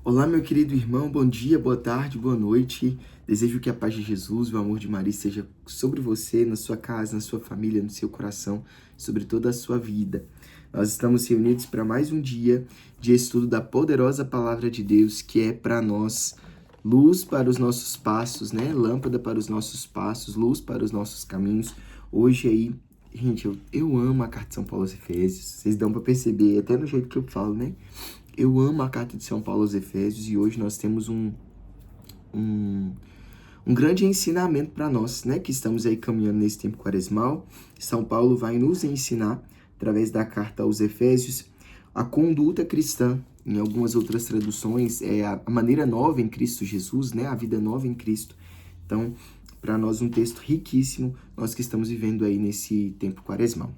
Olá, meu querido irmão, bom dia, boa tarde, boa noite. Desejo que a paz de Jesus, o amor de Maria esteja sobre você, na sua casa, na sua família, no seu coração, sobre toda a sua vida. Nós estamos reunidos para mais um dia de estudo da poderosa palavra de Deus, que é para nós luz para os nossos passos, né? Lâmpada para os nossos passos, luz para os nossos caminhos. Hoje aí, gente, eu amo a carta de São Paulo aos Efésios. Vocês dão para perceber, até no jeito que eu falo, né? Eu amo a carta de São Paulo aos Efésios e hoje nós temos um, um grande ensinamento para nós, né? Que estamos aí caminhando nesse tempo quaresmal. São Paulo vai nos ensinar, através da carta aos Efésios, a conduta cristã. Em algumas outras traduções, é a maneira nova em Cristo Jesus, né? A vida nova em Cristo. Então, para nós, um texto riquíssimo, nós que estamos vivendo aí nesse tempo quaresmal.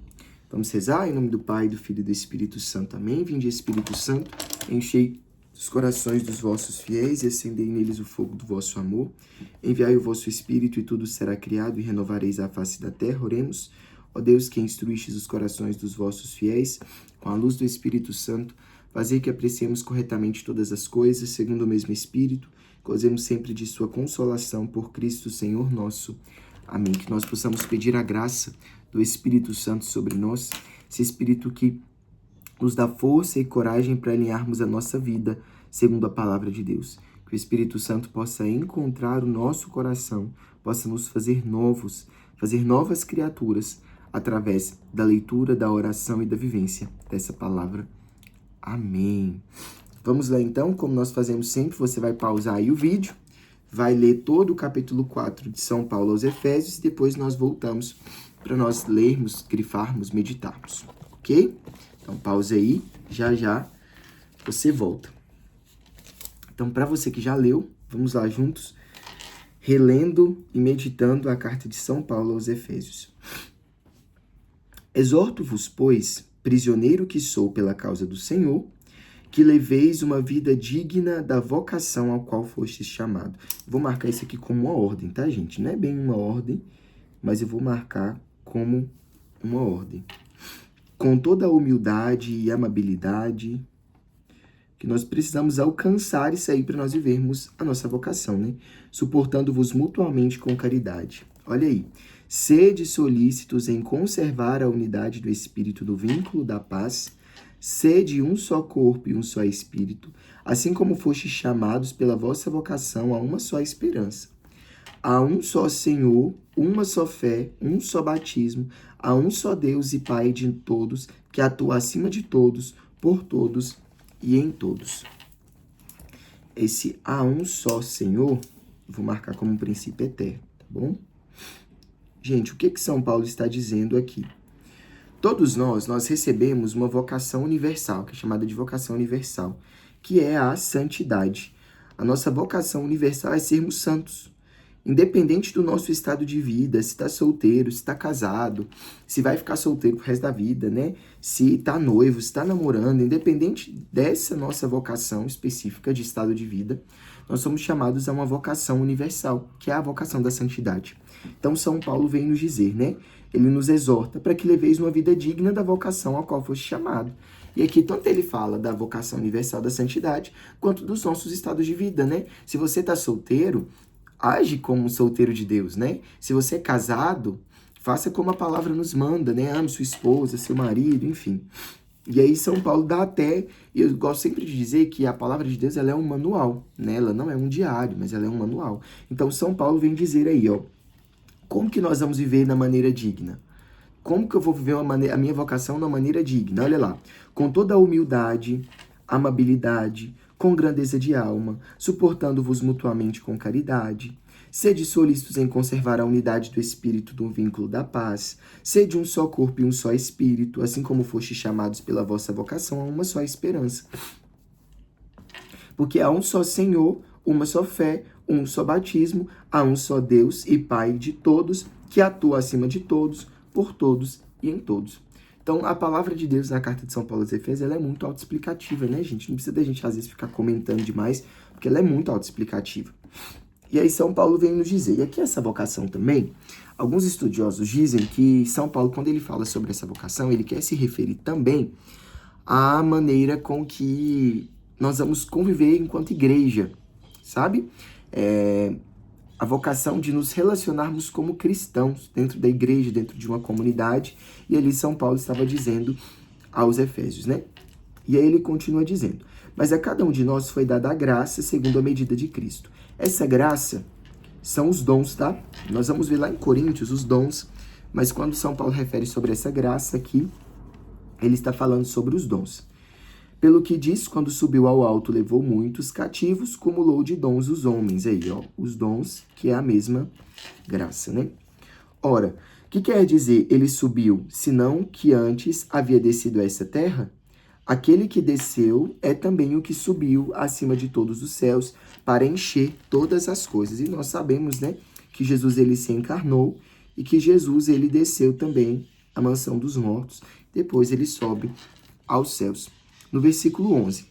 Vamos rezar em nome do Pai, do Filho e do Espírito Santo. Amém. Vinde, Espírito Santo, enchei os corações dos vossos fiéis e acendei neles o fogo do vosso amor. Enviai o vosso Espírito e tudo será criado e renovareis a face da terra. Oremos. Ó Deus, que instruístes os corações dos vossos fiéis, com a luz do Espírito Santo, fazei que apreciemos corretamente todas as coisas, segundo o mesmo Espírito, gozemos sempre de sua consolação por Cristo, Senhor nosso. Amém. Que nós possamos pedir a graça do Espírito Santo sobre nós, esse Espírito que nos dá força e coragem para alinharmos a nossa vida segundo a palavra de Deus. Que o Espírito Santo possa encontrar o nosso coração, possa nos fazer novos, fazer novas criaturas através da leitura, da oração e da vivência dessa palavra. Amém. Vamos lá então, como nós fazemos sempre, você vai pausar aí o vídeo, vai ler todo o capítulo 4 de São Paulo aos Efésios e depois nós voltamos para nós lermos, grifarmos, meditarmos, ok? Então pausa aí, já já você volta. Então para você que já leu, vamos lá juntos, relendo e meditando a carta de São Paulo aos Efésios. Exorto-vos, pois, prisioneiro que sou pela causa do Senhor, que leveis uma vida digna da vocação ao qual fostes chamado. Vou marcar isso aqui como uma ordem, tá, gente? Não é bem uma ordem, mas eu vou marcar como uma ordem. Com toda a humildade e amabilidade que nós precisamos alcançar isso aí para nós vivermos a nossa vocação, né? Suportando-vos mutuamente com caridade. Olha aí. Sede solícitos em conservar a unidade do Espírito do vínculo da paz. Sede um só corpo e um só Espírito, assim como fostes chamados pela vossa vocação a uma só esperança. Há um só Senhor, uma só fé, um só batismo, há um só Deus e Pai de todos, que atua acima de todos, por todos e em todos. Esse há um só Senhor, vou marcar como um princípio eterno, tá bom? Gente, o que São Paulo está dizendo aqui? Todos nós recebemos uma vocação universal, que é chamada de vocação universal, que é a santidade. A nossa vocação universal é sermos santos. Independente do nosso estado de vida, se está solteiro, se está casado, se vai ficar solteiro pro resto da vida, né? Se está noivo, se está namorando, independente dessa nossa vocação específica de estado de vida, nós somos chamados a uma vocação universal, que é a vocação da santidade. Então, São Paulo vem nos dizer, né? Ele nos exorta para que leveis uma vida digna da vocação a qual foste chamado. E aqui, tanto ele fala da vocação universal da santidade, quanto dos nossos estados de vida, né? Se você está solteiro, age como um solteiro de Deus, né? Se você é casado, faça como a palavra nos manda, né? Ame sua esposa, seu marido, enfim. E aí São Paulo dá até, eu gosto sempre de dizer que a palavra de Deus ela é um manual, né? Ela não é um diário, mas ela é um manual. Então São Paulo vem dizer aí, ó, como que nós vamos viver na maneira digna? Como que eu vou viver a minha vocação na maneira digna? Olha lá, com toda a humildade, amabilidade, com grandeza de alma, suportando-vos mutuamente com caridade. Sede solícitos em conservar a unidade do Espírito do vínculo da paz. Sede um só corpo e um só Espírito, assim como fostes chamados pela vossa vocação a uma só esperança. Porque há um só Senhor, uma só fé, um só batismo, há um só Deus e Pai de todos, que atua acima de todos, por todos e em todos. Então, a palavra de Deus na carta de São Paulo aos Efésios, ela é muito autoexplicativa, né, gente? Não precisa da gente, às vezes, ficar comentando demais, porque ela é muito autoexplicativa. E aí, São Paulo vem nos dizer, e aqui essa vocação também, alguns estudiosos dizem que São Paulo, quando ele fala sobre essa vocação, ele quer se referir também à maneira com que nós vamos conviver enquanto igreja, sabe? A vocação de nos relacionarmos como cristãos dentro da igreja, dentro de uma comunidade. E ali São Paulo estava dizendo aos Efésios, né? E aí ele continua dizendo: mas a cada um de nós foi dada a graça segundo a medida de Cristo. Essa graça são os dons, tá? Nós vamos ver lá em Coríntios os dons, mas quando São Paulo refere sobre essa graça aqui, ele está falando sobre os dons. Pelo que diz, quando subiu ao alto, levou muitos cativos, cumulou de dons os homens. Aí, ó, os dons, que é a mesma graça, né? Ora, o que quer dizer ele subiu, senão que antes havia descido a essa terra? Aquele que desceu é também o que subiu acima de todos os céus para encher todas as coisas. E nós sabemos, né, que Jesus ele se encarnou e que Jesus ele desceu também à mansão dos mortos. Depois ele sobe aos céus. No versículo 11.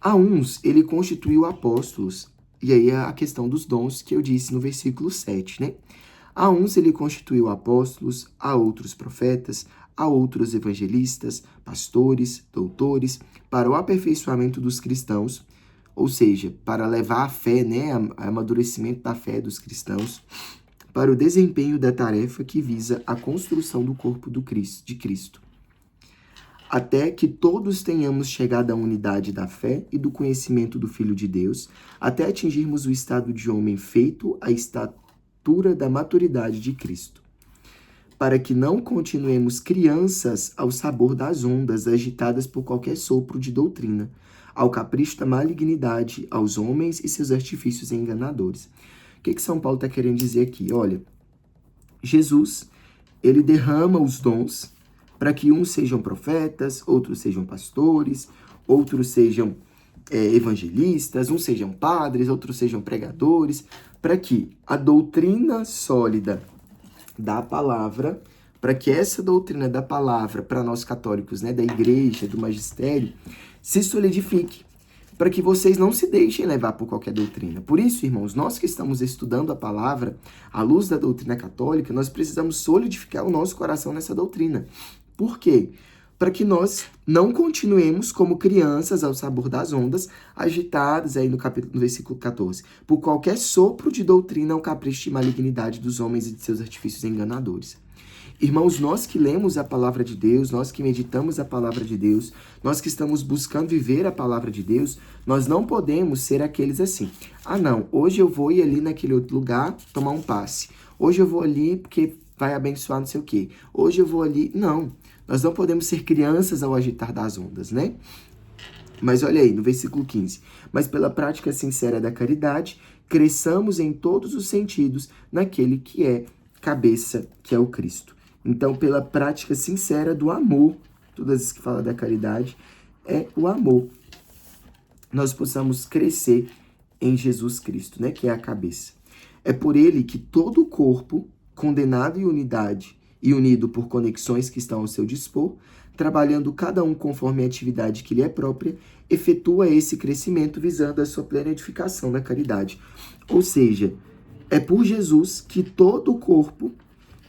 A uns ele constituiu apóstolos. E aí a questão dos dons que eu disse no versículo 7, né? A uns ele constituiu apóstolos, a outros profetas, a outros evangelistas, pastores, doutores, para o aperfeiçoamento dos cristãos, ou seja, para levar a fé, né, amadurecimento da fé dos cristãos, para o desempenho da tarefa que visa a construção do corpo de Cristo, até que todos tenhamos chegado à unidade da fé e do conhecimento do Filho de Deus, até atingirmos o estado de homem feito à estatura da maturidade de Cristo, para que não continuemos crianças ao sabor das ondas agitadas por qualquer sopro de doutrina, ao capricho da malignidade, aos homens e seus artifícios enganadores. O que São Paulo está querendo dizer aqui? Olha, Jesus, ele derrama os dons para que uns sejam profetas, outros sejam pastores, outros sejam evangelistas, uns sejam padres, outros sejam pregadores, para que a doutrina sólida da palavra, para que essa doutrina da palavra, para nós católicos, né, da igreja, do magistério, se solidifique, para que vocês não se deixem levar por qualquer doutrina. Por isso, irmãos, nós que estamos estudando a palavra, à luz da doutrina católica, nós precisamos solidificar o nosso coração nessa doutrina. Por quê? Para que nós não continuemos como crianças ao sabor das ondas, agitadas aí no versículo 14, por qualquer sopro de doutrina ou capricho de malignidade dos homens e de seus artifícios enganadores. Irmãos, nós que lemos a palavra de Deus, nós que meditamos a palavra de Deus, nós que estamos buscando viver a palavra de Deus, nós não podemos ser aqueles assim. Ah, não, hoje eu vou ir ali naquele outro lugar tomar um passe. Hoje eu vou ali porque vai abençoar não sei o quê. Hoje eu vou ali... Não, nós não podemos ser crianças ao agitar das ondas, né? Mas olha aí, no versículo 15. Mas pela prática sincera da caridade, cresçamos em todos os sentidos naquele que é cabeça, que é o Cristo. Então, pela prática sincera do amor, todas as vezes que fala da caridade, é o amor. Nós possamos crescer em Jesus Cristo, né? Que é a cabeça. É por ele que todo o corpo, condenado em unidade e unido por conexões que estão ao seu dispor, trabalhando cada um conforme a atividade que lhe é própria, efetua esse crescimento visando a sua plena edificação na caridade. Ou seja, é por Jesus que todo o corpo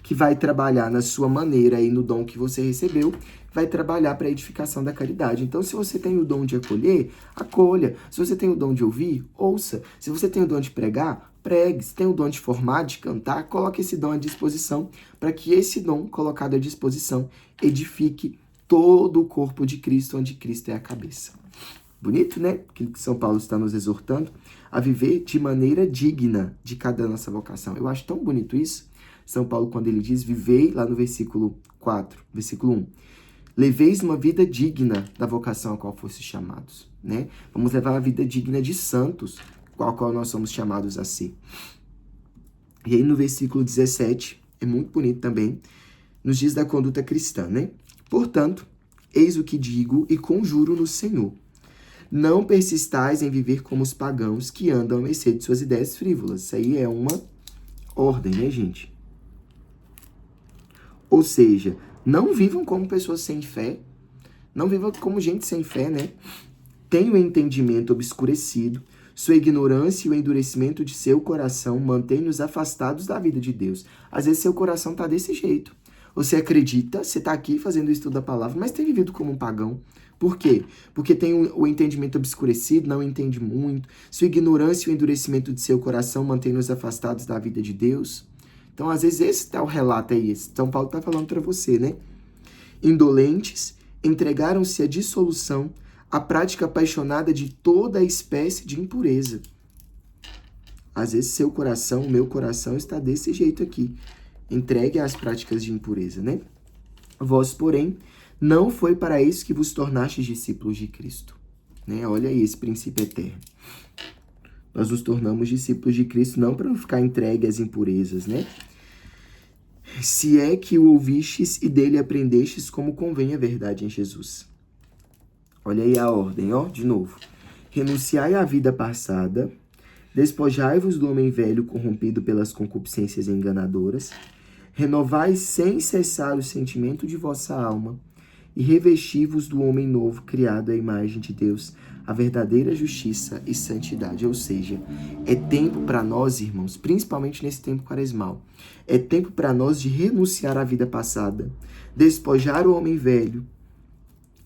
que vai trabalhar na sua maneira e no dom que você recebeu, vai trabalhar para a edificação da caridade. Então, se você tem o dom de acolher, acolha. Se você tem o dom de ouvir, ouça. Se você tem o dom de pregar, pregue. Se tem o dom de formar, de cantar, coloque esse dom à disposição, para que esse dom colocado à disposição edifique todo o corpo de Cristo, onde Cristo é a cabeça. Bonito, né? Aquilo que São Paulo está nos exortando a viver de maneira digna de cada nossa vocação. Eu acho tão bonito isso. São Paulo, quando ele diz, vivei, lá no versículo 4, versículo 1, leveis uma vida digna da vocação a qual fossem chamados, né? Vamos levar uma vida digna de santos, a qual nós somos chamados a ser. E aí no versículo 17, é muito bonito também, nos diz da conduta cristã, né? Portanto, eis o que digo e conjuro no Senhor. Não persistais em viver como os pagãos que andam a mercê de suas ideias frívolas. Isso aí é uma ordem, né, gente? Ou seja, não vivam como pessoas sem fé, não vivam como gente sem fé, né? Tenham o entendimento obscurecido, sua ignorância e o endurecimento de seu coração mantêm-nos afastados da vida de Deus. Às vezes seu coração tá desse jeito. Você acredita, você tá aqui fazendo o estudo da palavra, mas tem vivido como um pagão, Por quê? Porque tem o entendimento obscurecido, não entende muito. Sua ignorância e o endurecimento de seu coração mantêm-nos afastados da vida de Deus. Então, às vezes, esse tá o relato aí. São Paulo está falando para você, né? Indolentes, entregaram-se à dissolução, à prática apaixonada de toda a espécie de impureza. Às vezes, seu coração, meu coração está desse jeito aqui. Entregue às práticas de impureza, né? Vós, porém, não foi para isso que vos tornastes discípulos de Cristo. Né? Olha aí esse princípio eterno. Nós nos tornamos discípulos de Cristo não para ficar entregue às impurezas, né? Se é que o ouvistes e dele aprendestes como convém a verdade em Jesus. Olha aí a ordem, ó, de novo. Renunciai à vida passada, despojai-vos do homem velho corrompido pelas concupiscências enganadoras, renovai sem cessar o sentimento de vossa alma e revesti-vos do homem novo criado à imagem de Deus, a verdadeira justiça e santidade. Ou seja, é tempo para nós, irmãos, principalmente nesse tempo quaresmal, é tempo para nós de renunciar à vida passada, despojar o homem velho,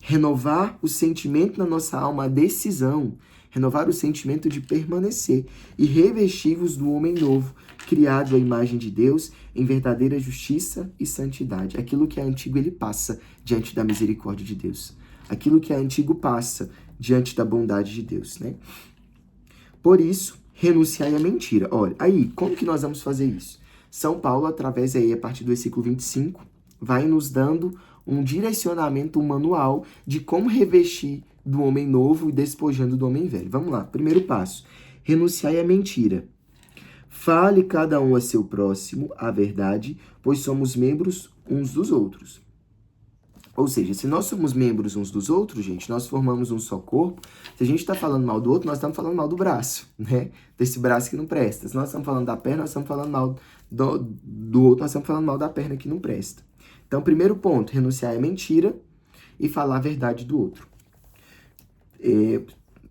renovar o sentimento na nossa alma, a decisão, renovar o sentimento de permanecer e revesti-vos do homem novo, criado à imagem de Deus, em verdadeira justiça e santidade. Aquilo que é antigo, ele passa diante da misericórdia de Deus. Aquilo que é antigo passa diante da bondade de Deus, né? Por isso, renunciai à mentira. Olha, aí, como que nós vamos fazer isso? São Paulo, através aí, a partir do versículo 25, vai nos dando um direcionamento, um manual de como revestir do homem novo e despojando do homem velho. Vamos lá, primeiro passo. Renunciai à mentira. Fale cada um a seu próximo a verdade, pois somos membros uns dos outros. Ou seja, se nós somos membros uns dos outros, gente, nós formamos um só corpo. Se a gente está falando mal do outro, nós estamos falando mal do braço, né? Desse braço que não presta. Se nós estamos falando da perna, nós estamos falando mal do outro, nós estamos falando mal da perna que não presta. Então, primeiro ponto, renunciar à mentira e falar a verdade do outro.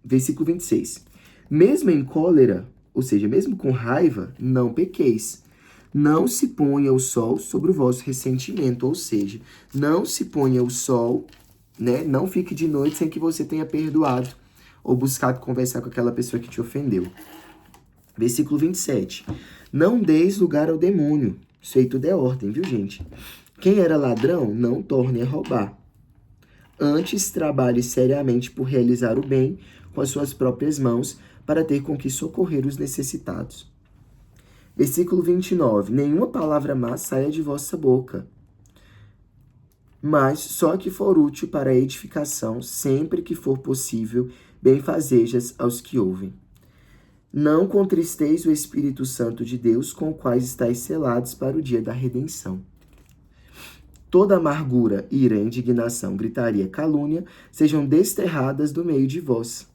Versículo 26. Mesmo em cólera, ou seja, mesmo com raiva, não pequeis. Não se ponha o sol sobre o vosso ressentimento, ou seja, não se ponha o sol, né? Não fique de noite sem que você tenha perdoado ou buscado conversar com aquela pessoa que te ofendeu. Versículo 27. Não deis lugar ao demônio. Isso aí tudo é ordem, viu, gente? Quem era ladrão, não torne a roubar. Antes, trabalhe seriamente por realizar o bem com as suas próprias mãos, para ter com que socorrer os necessitados. Versículo 29. Nenhuma palavra má saia de vossa boca, mas só que for útil para a edificação, sempre que for possível, benfazejas aos que ouvem. Não contristeis o Espírito Santo de Deus, com o quais estáis selados para o dia da redenção. Toda amargura, ira, indignação, gritaria, calúnia, sejam desterradas do meio de vós,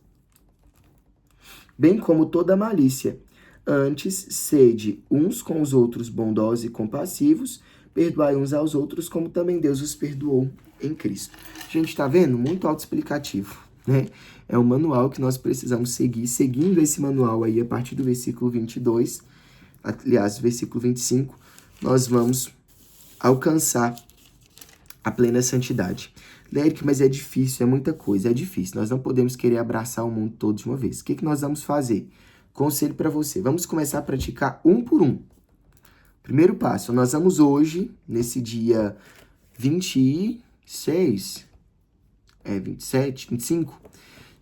bem como toda malícia. Antes, sede uns com os outros bondosos e compassivos, perdoai uns aos outros, como também Deus os perdoou em Cristo. Gente, tá vendo? Muito autoexplicativo, né? É um manual que nós precisamos seguir. Seguindo esse manual aí, a partir do versículo 22, aliás, versículo 25, nós vamos alcançar a plena santidade. Lérico, mas é difícil, é muita coisa, é difícil. Nós não podemos querer abraçar o mundo todo de uma vez. O que nós vamos fazer? Conselho para você. Vamos começar a praticar um por um. Primeiro passo, nós vamos hoje, nesse dia 26, 27, 25.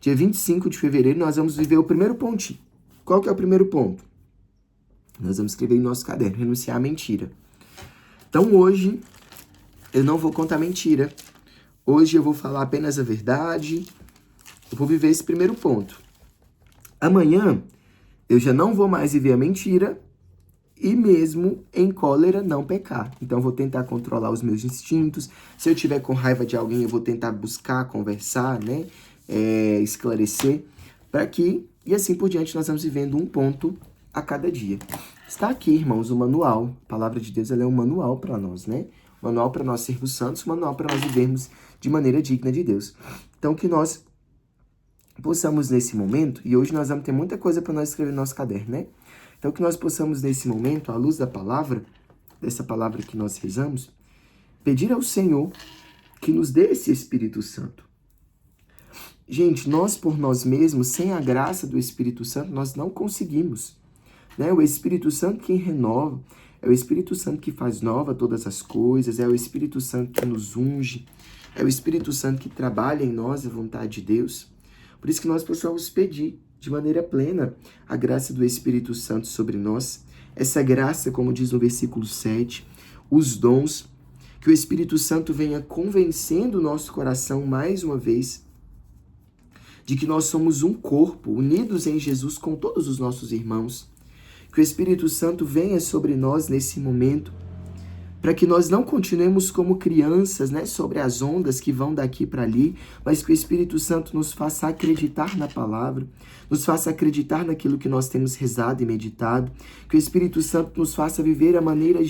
Dia 25 de fevereiro, nós vamos viver o primeiro pontinho. Qual que é o primeiro ponto? Nós vamos escrever em nosso caderno, renunciar à mentira. Então hoje, eu não vou contar mentira. Hoje eu vou falar apenas a verdade. Eu vou viver esse primeiro ponto. Amanhã, eu já não vou mais viver a mentira e mesmo em cólera não pecar. Então, eu vou tentar controlar os meus instintos. Se eu tiver com raiva de alguém, eu vou tentar buscar, conversar, né? Esclarecer. Para que, e assim por diante, nós vamos vivendo um ponto a cada dia. Está aqui, irmãos, o manual. A palavra de Deus, ela é um manual para nós, né? Manual para nós sermos santos, manual para nós vivermos de maneira digna de Deus. Então, que nós possamos nesse momento, e hoje nós vamos ter muita coisa para nós escrever no nosso caderno, né? Então, que nós possamos nesse momento, à luz da palavra, dessa palavra que nós rezamos, pedir ao Senhor que nos dê esse Espírito Santo. Gente, nós por nós mesmos, sem a graça do Espírito Santo, nós não conseguimos, né? O Espírito Santo quem renova, é o Espírito Santo que faz nova todas as coisas, é o Espírito Santo que nos unge, é o Espírito Santo que trabalha em nós a vontade de Deus. Por isso que nós possamos pedir de maneira plena a graça do Espírito Santo sobre nós. Essa graça, como diz no versículo 7, os dons, que o Espírito Santo venha convencendo o nosso coração mais uma vez de que nós somos um corpo, unidos em Jesus com todos os nossos irmãos. Que o Espírito Santo venha sobre nós nesse momento, para que nós não continuemos como crianças, né, sobre as ondas que vão daqui para ali, mas que o Espírito Santo nos faça acreditar na palavra, nos faça acreditar naquilo que nós temos rezado e meditado, que o Espírito Santo nos faça viver a maneira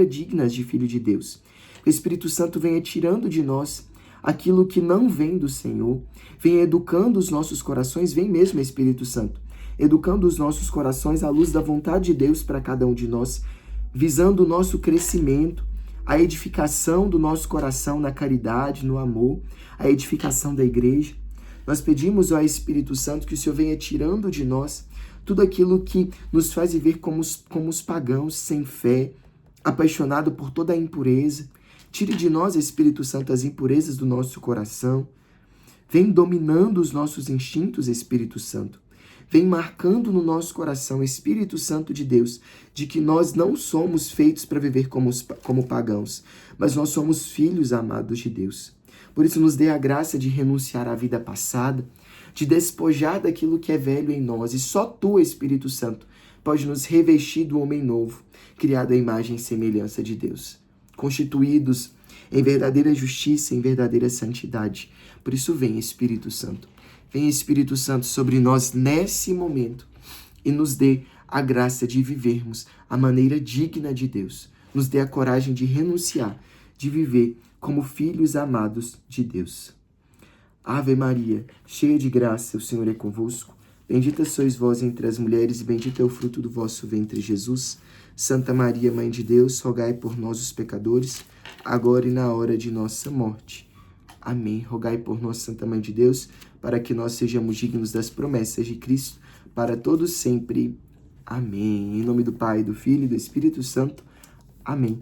digna de filho de Deus. Que o Espírito Santo venha tirando de nós aquilo que não vem do Senhor, venha educando os nossos corações, vem mesmo Espírito Santo, educando os nossos corações à luz da vontade de Deus para cada um de nós, visando o nosso crescimento, a edificação do nosso coração na caridade, no amor, a edificação da igreja. Nós pedimos ao Espírito Santo que o Senhor venha tirando de nós tudo aquilo que nos faz viver como os pagãos, sem fé, apaixonado por toda a impureza. Tire de nós, Espírito Santo, as impurezas do nosso coração. Vem dominando os nossos instintos, Espírito Santo. Vem marcando no nosso coração, Espírito Santo de Deus, de que nós não somos feitos para viver como pagãos, mas nós somos filhos amados de Deus. Por isso, nos dê a graça de renunciar à vida passada, de despojar daquilo que é velho em nós. E só Tu, Espírito Santo, pode nos revestir do homem novo, criado à imagem e semelhança de Deus, constituídos em verdadeira justiça, em verdadeira santidade. Por isso, vem, Espírito Santo. Vem, Espírito Santo, sobre nós nesse momento e nos dê a graça de vivermos a maneira digna de Deus. Nos dê a coragem de renunciar, de viver como filhos amados de Deus. Ave Maria, cheia de graça, o Senhor é convosco. Bendita sois vós entre as mulheres e bendito é o fruto do vosso ventre, Jesus. Santa Maria, Mãe de Deus, rogai por nós, os pecadores, agora e na hora de nossa morte. Amém. Rogai por nós, Santa Mãe de Deus, para que nós sejamos dignos das promessas de Cristo, para todos sempre. Amém. Em nome do Pai, do Filho e do Espírito Santo. Amém.